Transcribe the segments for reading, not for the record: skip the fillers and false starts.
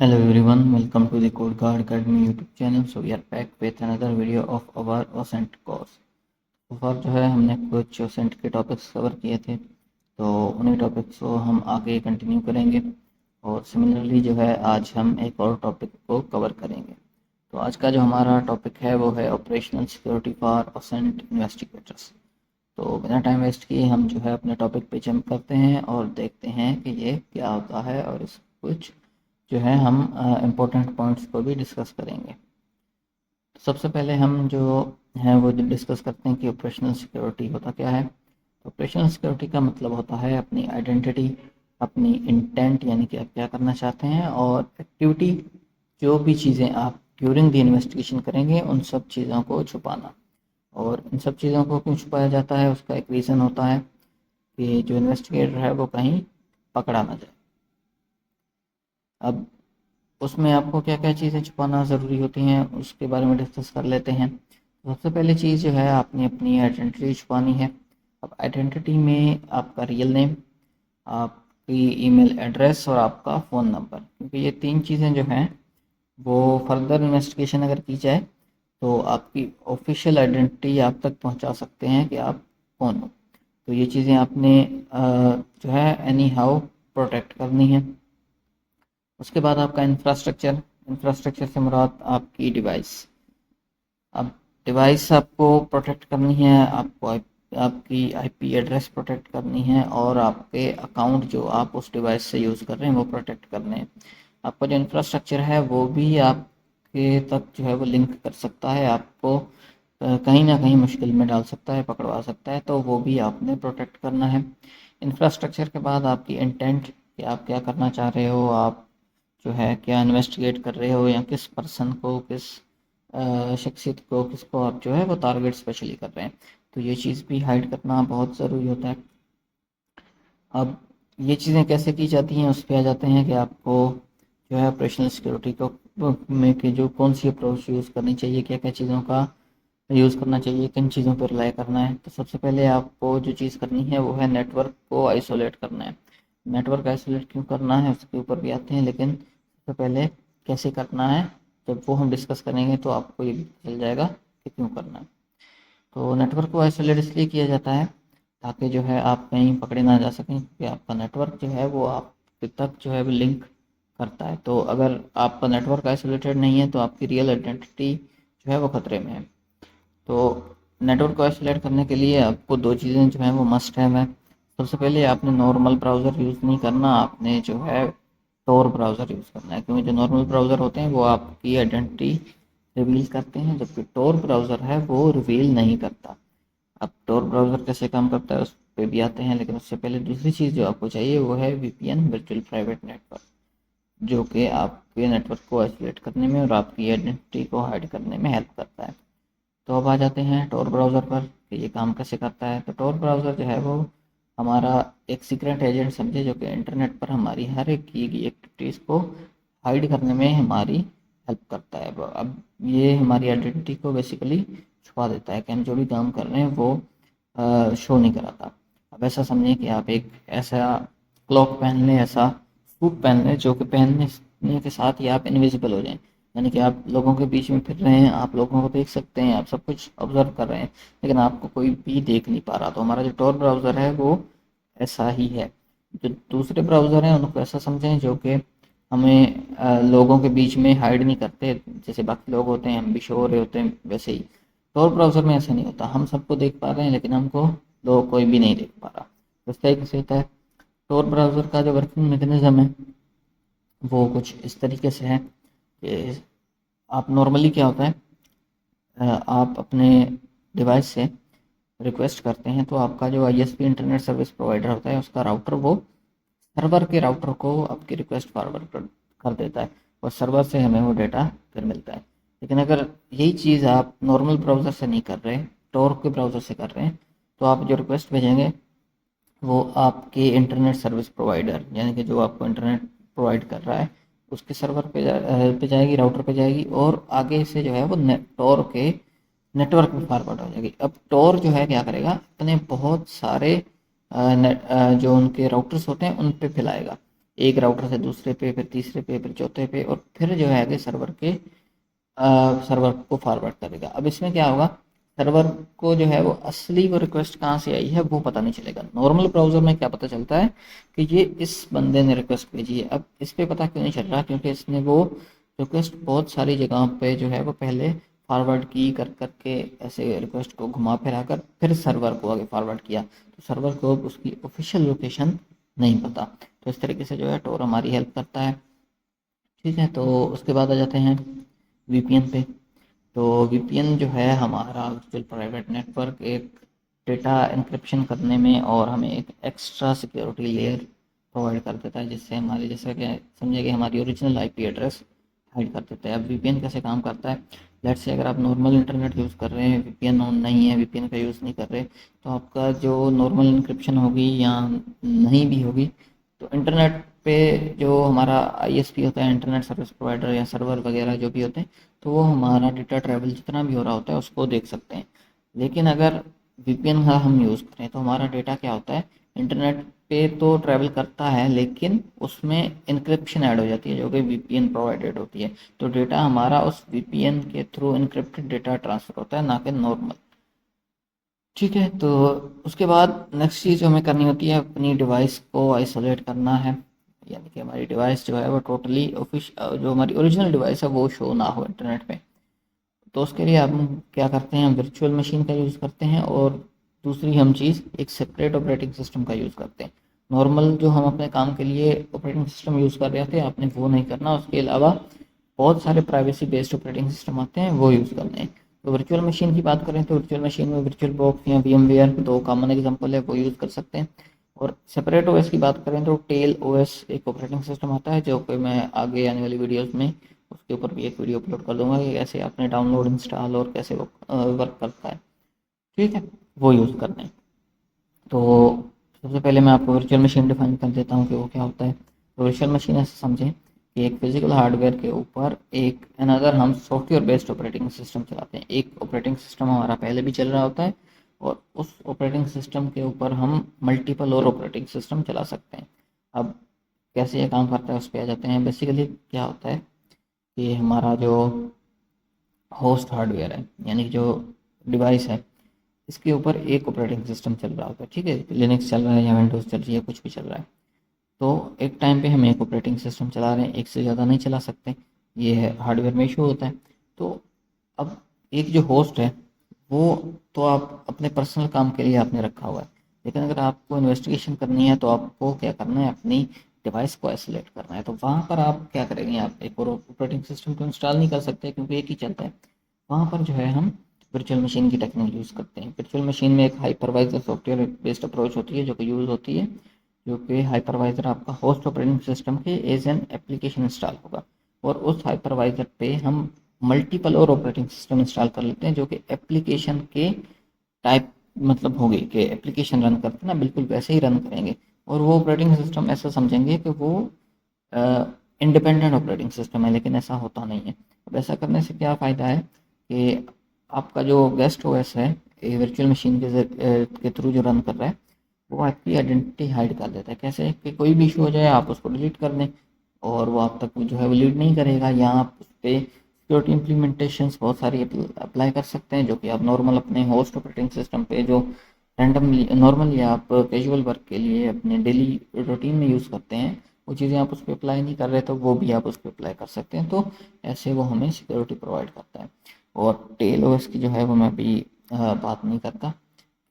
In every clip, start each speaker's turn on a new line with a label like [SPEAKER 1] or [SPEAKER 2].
[SPEAKER 1] Hello everyone, welcome to the Code Guard Academy YouTube channel. So we are back with another video of our OSCENT course. तो फar जो है हमने कुछ OSCENT के topics cover किए थे, तो उन्हीं टॉपिक्स को हम आगे कंटिन्यू करेंगे और सिमिलरली जो है आज हम एक और टॉपिक को कवर करेंगे। तो आज का जो हमारा टॉपिक है वो है operational security for OSCENT investigators. तो बिना टाइम वेस्ट किए हम जो है अपने टॉपिक पे जंप करते हैं और देखते हैं कि ये क्या होता है और इस कुछ जो है हम इम्पोर्टेंट पॉइंट्स को भी डिस्कस करेंगे। तो सबसे पहले हम जो है वो डिस्कस करते हैं कि ऑपरेशनल सिक्योरिटी होता क्या है। तो ऑपरेशनल सिक्योरिटी का मतलब होता है अपनी आइडेंटिटी, अपनी इंटेंट यानी कि आप क्या करना चाहते हैं, और एक्टिविटी, जो भी चीज़ें आप ड्यूरिंग द इन्वेस्टिगेशन करेंगे उन सब चीज़ों को छुपाना। और इन सब चीज़ों को क्यों छुपाया जाता है, उसका एक रीज़न होता है कि जो इन्वेस्टिगेटर है वो कहीं पकड़ा ना जाए। अब उसमें आपको क्या क्या चीज़ें छुपाना ज़रूरी होती हैं उसके बारे में डिस्कस कर लेते हैं। तो सबसे पहली चीज़ जो है आपने अपनी आइडेंटिटी छुपानी है। अब आइडेंटिटी में आपका रियल नेम, आपकी ईमेल एड्रेस और आपका फ़ोन नंबर, क्योंकि ये तीन चीज़ें जो हैं वो फर्दर इन्वेस्टिगेशन अगर की जाए तो आपकी ऑफिशियल आइडेंटिटी आप तक पहुंचा सकते हैं कि आप कौन हो। तो ये चीज़ें आपने जो है एनी हाउ प्रोटेक्ट करनी है। उसके बाद आपका इंफ्रास्ट्रक्चर, इंफ्रास्ट्रक्चर से मुराद आपकी डिवाइस। अब डिवाइस आपको प्रोटेक्ट करनी है, आपको आपकी आईपी एड्रेस प्रोटेक्ट करनी है और आपके अकाउंट जो आप उस डिवाइस से यूज़ कर रहे हैं वो प्रोटेक्ट करने हैं। आपका जो इंफ्रास्ट्रक्चर है वो भी आपके तक जो है वो लिंक कर सकता है, आपको कहीं ना कहीं मुश्किल में डाल सकता है, पकड़वा सकता है, तो वो भी आपने प्रोटेक्ट करना है। इंफ्रास्ट्रक्चर के बाद आपकी इंटेंट कि आप क्या करना चाह रहे हो, आप जो है क्या इन्वेस्टिगेट कर रहे हो या किस पर्सन को, किस शख्सियत को, किसको आप जो है वो टारगेट स्पेशली कर रहे हैं। तो ये चीज़ भी हाइड करना बहुत ज़रूरी होता है। अब ये चीज़ें कैसे की जाती हैं उस पर आ जाते हैं कि आपको जो है ऑपरेशनल सिक्योरिटी को में कि जो कौन सी अप्रोच यूज़ करनी चाहिए, क्या क्या चीज़ों का यूज़ करना चाहिए, किन चीज़ों पर रिलाई करना है। तो सबसे पहले आपको जो चीज़ करनी है वो है नेटवर्क को आइसोलेट करना है। नेटवर्क आइसोलेट क्यों करना है उसके ऊपर भी आते हैं, लेकिन सबसे पहले कैसे करना है जब वो हम डिस्कस करेंगे तो आपको ये भी चल जाएगा कि क्यों करना है। तो नेटवर्क को आइसोलेट इसलिए किया जाता है ताकि जो है आप कहीं पकड़े ना जा सकें, क्योंकि आपका नेटवर्क जो है वो आप तक जो है वो लिंक करता है। तो अगर आपका नेटवर्क आइसोलेटेड नहीं है तो आपकी रियल आइडेंटिटी जो है वो खतरे में है। तो नेटवर्क को आइसोलेट करने के लिए आपको दो चीज़ें जो हैं वो मस्ट है। सबसे पहले आपने नॉर्मल ब्राउज़र यूज़ नहीं करना, आपने जो है टोर ब्राउज़र यूज़ करना है, क्योंकि जो नॉर्मल ब्राउज़र होते हैं वो आपकी आइडेंटिटी रिवील करते हैं, जबकि टोर ब्राउज़र है वो रिवील नहीं करता। अब टोर ब्राउज़र कैसे काम करता है उस पर भी आते हैं, लेकिन उससे पहले दूसरी चीज़ जो आपको चाहिए वो है वीपीएन, वर्चुअल प्राइवेट नेटवर्क, जो कि आपके नेटवर्क को आइसोलेट करने में और आपकी आइडेंटिटी को हाइड करने में हेल्प करता है। तो अब आ जाते हैं टोर ब्राउज़र पर कि ये काम कैसे करता है। तो टोर ब्राउज़र जो है वो हमारा एक सीक्रेट एजेंट समझे, जो कि इंटरनेट पर हमारी हर एक की गई एक्टिविटीज़ को हाइड करने में हमारी हेल्प करता है। अब ये हमारी आइडेंटिटी को बेसिकली छुपा देता है कि हम जो भी काम कर रहे हैं वो शो नहीं कराता। अब ऐसा समझें कि आप एक ऐसा क्लॉक पहन लें, ऐसा सूट पहन लें जो कि पहनने के साथ ही आप इनविजिबल हो जाएं, यानी कि आप लोगों के बीच में फिर रहे हैं, आप लोगों को देख सकते हैं, आप सब कुछ ऑब्जर्व कर रहे हैं, लेकिन आपको कोई भी देख नहीं पा रहा। तो हमारा जो टॉर ब्राउज़र है वो ऐसा ही है। जो दूसरे ब्राउज़र हैं उनको ऐसा समझें जो कि हमें लोगों के बीच में हाइड नहीं करते, जैसे बाकी लोग होते हैं हम भी शो हो रहे होते हैं वैसे ही टॉर ब्राउज़र में ऐसा नहीं होता। हम सबको देख पा रहे हैं लेकिन हमको लोग कोई भी नहीं देख पा रहा। तो इस तरीके से होता है। टॉर ब्राउज़र का जो वर्किंग मैकेनिज्म है वो कुछ इस तरीके से है कि आप नॉर्मली क्या होता है, आप अपने डिवाइस से रिक्वेस्ट करते हैं तो आपका जो आईएसपी इंटरनेट सर्विस प्रोवाइडर होता है उसका राउटर वो सर्वर के राउटर को आपकी रिक्वेस्ट फॉरवर्ड कर देता है और सर्वर से हमें वो डेटा फिर मिलता है। लेकिन अगर यही चीज़ आप नॉर्मल ब्राउज़र से नहीं कर रहे, टोर के ब्राउज़र से कर रहे हैं, तो आप जो रिक्वेस्ट भेजेंगे वो आपके इंटरनेट सर्विस प्रोवाइडर यानी कि जो आपको इंटरनेट प्रोवाइड कर रहा है उसके सर्वर पे जाएगी, राउटर पे जाएगी और आगे से जो है वो टोर के नेटवर्क में फॉरवर्ड हो जाएगी। अब टोर जो है क्या करेगा, अपने बहुत सारे जो उनके राउटर्स होते हैं उन पे फैलाएगा। एक राउटर से दूसरे पे, फिर तीसरे पे, फिर चौथे पे, और फिर जो है आगे सर्वर को फॉरवर्ड करेगा। अब इसमें क्या होगा, सर्वर को जो है वो असली वो रिक्वेस्ट कहाँ से आई है वो पता नहीं चलेगा। नॉर्मल ब्राउज़र में क्या पता चलता है कि ये इस बंदे ने रिक्वेस्ट भेजी है। अब इस पे पता क्यों नहीं चल रहा, क्योंकि इसने वो रिक्वेस्ट बहुत सारी जगहों पे जो है वो पहले फॉरवर्ड की कर करके, ऐसे रिक्वेस्ट को घुमा फिरा कर फिर सर्वर को आगे फॉरवर्ड किया, तो सर्वर को उसकी ऑफिशियल लोकेशन नहीं पता। तो इस तरीके से जो है टोर हमारी हेल्प करता है। ठीक है, तो उसके बाद आ जाते हैं वीपीएन पे। तो वीपीएन जो है हमारा वर्चुअल प्राइवेट नेटवर्क एक डेटा इंक्रिप्शन करने में और हमें एक एक्स्ट्रा सिक्योरिटी लेयर प्रोवाइड कर देता है, जिससे हमारे, जैसे कि समझे कि हमारी ओरिजिनल आईपी एड्रेस हाइड कर देता है। अब वीपीएन कैसे काम करता है, लेट्स से अगर आप नॉर्मल इंटरनेट यूज़ कर रहे हैं, वीपीएन ऑन नहीं है, वीपीएन का यूज़ नहीं कर रहे, तो आपका जो नॉर्मल इंक्रिप्शन होगी या नहीं भी होगी, तो इंटरनेट पे जो हमारा आईएसपी होता है, इंटरनेट सर्विस प्रोवाइडर या सर्वर वगैरह जो भी होते हैं, तो वो हमारा डेटा ट्रैवल जितना भी हो रहा होता है उसको देख सकते हैं। लेकिन अगर वीपीएन का हम यूज़ करें तो हमारा डेटा क्या होता है, इंटरनेट पे तो ट्रैवल करता है लेकिन उसमें इंक्रिप्शन ऐड हो जाती है जो कि वीपीएन प्रोवाइडेड होती है। तो डेटा हमारा उस वीपीएन के थ्रू इंक्रिप्टेड डेटा ट्रांसफ़र होता है, ना कि नॉर्मल। ठीक है, तो उसके बाद नेक्स्ट चीज़ जो हमें करनी होती है, अपनी डिवाइस को आइसोलेट करना है। यानी कि हमारी डिवाइस जो है वो टोटली जो हमारी ओरिजिनल डिवाइस है वो शो ना हो इंटरनेट पे। तो उसके लिए हम क्या करते हैं, हम वर्चुअल मशीन का यूज़ करते हैं, और दूसरी हम चीज़ एक सेपरेट ऑपरेटिंग सिस्टम का यूज़ करते हैं। नॉर्मल जो हम अपने काम के लिए ऑपरेटिंग सिस्टम यूज़ कर रहे थे आपने वो नहीं करना, उसके अलावा बहुत सारे प्राइवेसी बेस्ड ऑपरेटिंग सिस्टम आते हैं वो यूज़ करने हैं। तो वर्चुअल मशीन की बात करें तो वर्चुअल मशीन में वर्चुअल बॉक्स या VMware दो कॉमन एग्जांपल है, वो यूज़ कर सकते हैं। और सेपरेट ओएस की बात करें तो टेल ओएस एक ऑपरेटिंग सिस्टम आता है, जो कि मैं आगे आने वाली वीडियोस में उसके ऊपर भी एक वीडियो अपलोड कर दूंगा कि कैसे आपने डाउनलोड इंस्टॉल और कैसे वो वर्क करता है। ठीक है, वो यूज़ करना है। तो सबसे पहले मैं आपको वर्चुअल मशीन डिफाइन कर देता हूँ कि वो क्या होता है। तो वर्चुअल मशीन ऐसे समझें कि एक फिजिकल हार्डवेयर के ऊपर एक अनदर हम सॉफ्टवेयर बेस्ड ऑपरेटिंग सिस्टम चलाते हैं। एक ऑपरेटिंग सिस्टम हमारा पहले भी चल रहा होता है और उस ऑपरेटिंग सिस्टम के ऊपर हम मल्टीपल और ऑपरेटिंग सिस्टम चला सकते हैं। अब कैसे ये काम करता है उस पर आ जाते हैं। बेसिकली क्या होता है कि हमारा जो होस्ट हार्डवेयर है, यानी कि जो डिवाइस है, इसके ऊपर एक ऑपरेटिंग सिस्टम चल रहा होता है। ठीक है, लिनक्स चल रहा है या विंडोज़ चल रही है, कुछ भी चल रहा है। तो एक टाइम पे हम एक ऑपरेटिंग सिस्टम चला रहे हैं, एक से ज़्यादा नहीं चला सकते, ये है हार्डवेयर में इशू होता है। तो अब एक जो होस्ट है वो तो आप अपने पर्सनल काम के लिए आपने रखा हुआ है, लेकिन अगर आपको इन्वेस्टिगेशन करनी है तो आपको क्या करना है, अपनी डिवाइस को आइसोलेट करना है। तो वहाँ पर आप क्या करेंगे, आप एक और ऑपरेटिंग सिस्टम तो इंस्टॉल नहीं कर सकते क्योंकि एक ही चलता है। वहाँ पर जो है हम वर्चुअल मशीन की टेक्निक यूज़ करते हैं। वर्चुअल मशीन में एक हाइपरवाइजर सॉफ्टवेयर बेस्ड अप्रोच होती है जो कि यूज़ होती है, जो कि हाइपरवाइजर आपका होस्ट ऑपरेटिंग सिस्टम के एज एन एप्लीकेशन इंस्टॉल होगा, और उस हाइपरवाइजर पे हम मल्टीपल और ऑपरेटिंग सिस्टम इंस्टॉल कर लेते हैं जो कि एप्लीकेशन के टाइप मतलब होगी कि एप्लीकेशन रन करते हैं ना, बिल्कुल वैसे ही रन करेंगे। और वो ऑपरेटिंग सिस्टम ऐसा समझेंगे कि वो इंडिपेंडेंट ऑपरेटिंग सिस्टम है, लेकिन ऐसा होता नहीं है। अब ऐसा करने से क्या फ़ायदा है कि आपका जो गेस्ट ओएस है वर्चुअल मशीन के थ्रू जो रन कर रहा है, वो आपकी आइडेंटिटी हाइड कर देता है। कैसे कि कोई भी इशू हो जाए आप उसको डिलीट कर दें और वो आप तक जो है वो लीड नहीं करेगा, या आप उस पर सिक्योरिटी इम्प्लीमेंटेशंस बहुत सारी अप्लाई कर सकते हैं जो कि आप नॉर्मल अपने होस्ट ऑपरेटिंग सिस्टम पे जो रैंडमली नॉर्मली आप कैजुअल वर्क के लिए अपने डेली रूटीन में यूज़ करते हैं, वो चीज़ें आप उस पर अप्लाई नहीं कर रहे तो वो भी आप उस पर अप्लाई कर सकते हैं। तो ऐसे वो हमें सिक्योरिटी प्रोवाइड करता है। और टेल ओएस की जो है वो मैं अभी बात नहीं करता,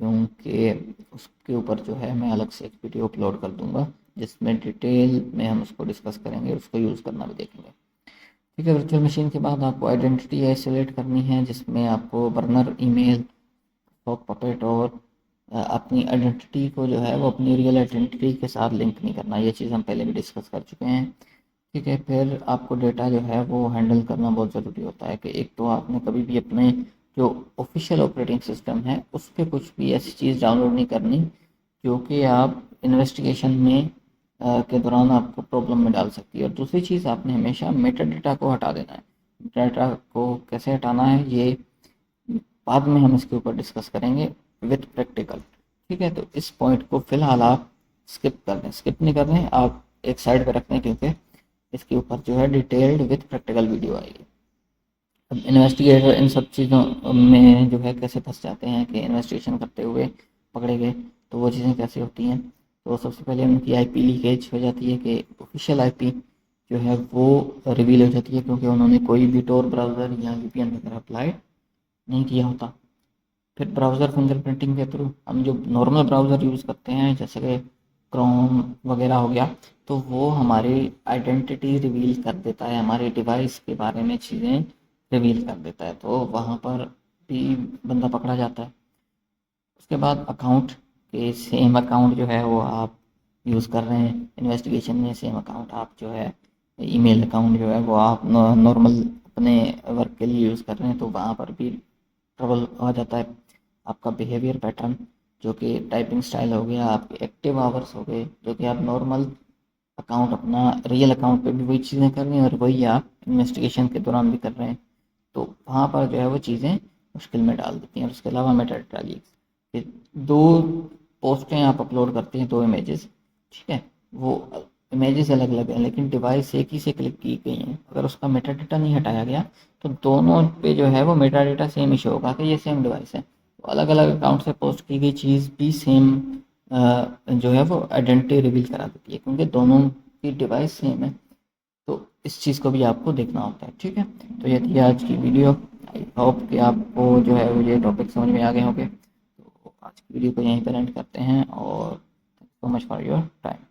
[SPEAKER 1] क्योंकि उसके ऊपर जो है मैं अलग से एक वीडियो अपलोड कर दूंगा जिसमें डिटेल में हम उसको डिस्कस करेंगे, उसको यूज़ करना भी देखेंगे। ठीक है, वर्चुअल मशीन के बाद आपको आइडेंटिटी आइसोलेट करनी है, जिसमें आपको बर्नर, ईमेल, सॉक पपेट और अपनी आइडेंटिटी को जो है वो अपनी रियल आइडेंटिटी के साथ लिंक नहीं करना। ये चीज़ हम पहले भी डिस्कस कर चुके हैं। ठीक है, फिर आपको डेटा जो है वो हैंडल करना बहुत ज़रूरी होता है कि एक तो आपने कभी भी अपने जो ऑफिशियल ऑपरेटिंग सिस्टम है उस पर कुछ भी ऐसी चीज़ डाउनलोड नहीं करनी जो कि आप इन्वेस्टिगेशन में के दौरान आपको प्रॉब्लम में डाल सकती है। और दूसरी चीज़, आपने हमेशा मेटा डेटा को हटा देना है। डेटा को कैसे हटाना है ये बाद में हम इसके ऊपर डिस्कस करेंगे विथ प्रैक्टिकल। ठीक है, तो इस पॉइंट को फिलहाल आप स्किप कर दें, स्किप नहीं कर रहे हैं आप, एक साइड पे रखते हैं, क्योंकि इसके ऊपर जो है डिटेल्ड विथ प्रैक्टिकल वीडियो आएगी। अब इन्वेस्टिगेटर इन सब चीज़ों में जो है कैसे फंस जाते हैं कि इन्वेस्टिगेशन करते हुए पकड़े गए, तो वो चीज़ें कैसे होती हैं। तो सबसे पहले उनकी आईपी लीकेज हो जाती है कि ऑफिशियल आईपी जो है वो रिवील हो जाती है, क्योंकि उन्होंने कोई भी टोर ब्राउज़र या वीपीएन वगैरह अप्लाई नहीं किया होता। फिर ब्राउज़र फिंगरप्रिंटिंग के थ्रू हम जो नॉर्मल ब्राउज़र यूज़ करते हैं, जैसे कि क्रोम वगैरह हो गया, तो वो हमारी आइडेंटिटी रिवील कर देता है, हमारे डिवाइस के बारे में चीज़ें रिवील कर देता है, तो वहाँ पर भी बंदा पकड़ा जाता है। उसके बाद अकाउंट के सेम अकाउंट जो है वो आप यूज़ कर रहे हैं इन्वेस्टिगेशन में, सेम अकाउंट आप जो है ईमेल अकाउंट जो है वो आप नॉर्मल अपने वर्क के लिए यूज़ कर रहे हैं, तो वहाँ पर भी ट्रबल आ जाता है। आपका बिहेवियर पैटर्न, जो कि टाइपिंग स्टाइल हो गया, आपके एक्टिव आवर्स हो गए, जो कि आप नॉर्मल अकाउंट अपना रियल अकाउंट पे भी वही चीज़ें कर रहे हैं और वही आप इन्वेस्टिगेशन के दौरान भी कर रहे हैं, तो वहाँ पर जो है वो चीज़ें मुश्किल में डाल देती हैं। और उसके अलावा मेटा डेटा लीक्स, कि दो पोस्टें आप अपलोड करते हैं, दो इमेजेस, ठीक है, वो इमेजेस अलग अलग हैं लेकिन डिवाइस एक ही से क्लिक की गई हैं, अगर उसका मेटा डेटा नहीं हटाया गया तो दोनों पे जो है वो मेटा डेटा सेम ही शो होगा कि ये सेम डिवाइस है। तो अलग अलग अकाउंट से पोस्ट की गई चीज़ भी सेम जो है वो आइडेंटिटी रिवील करा देती है, क्योंकि दोनों की डिवाइस सेम है। तो इस चीज़ को भी आपको देखना होता है, ठीक है। तो ये थी आज की वीडियो। आई होप कि आपको जो है वो ये टॉपिक समझ में आ गए होंगे। तो आज की वीडियो को यहीं पर एंड करते हैं, और thank so much for your time.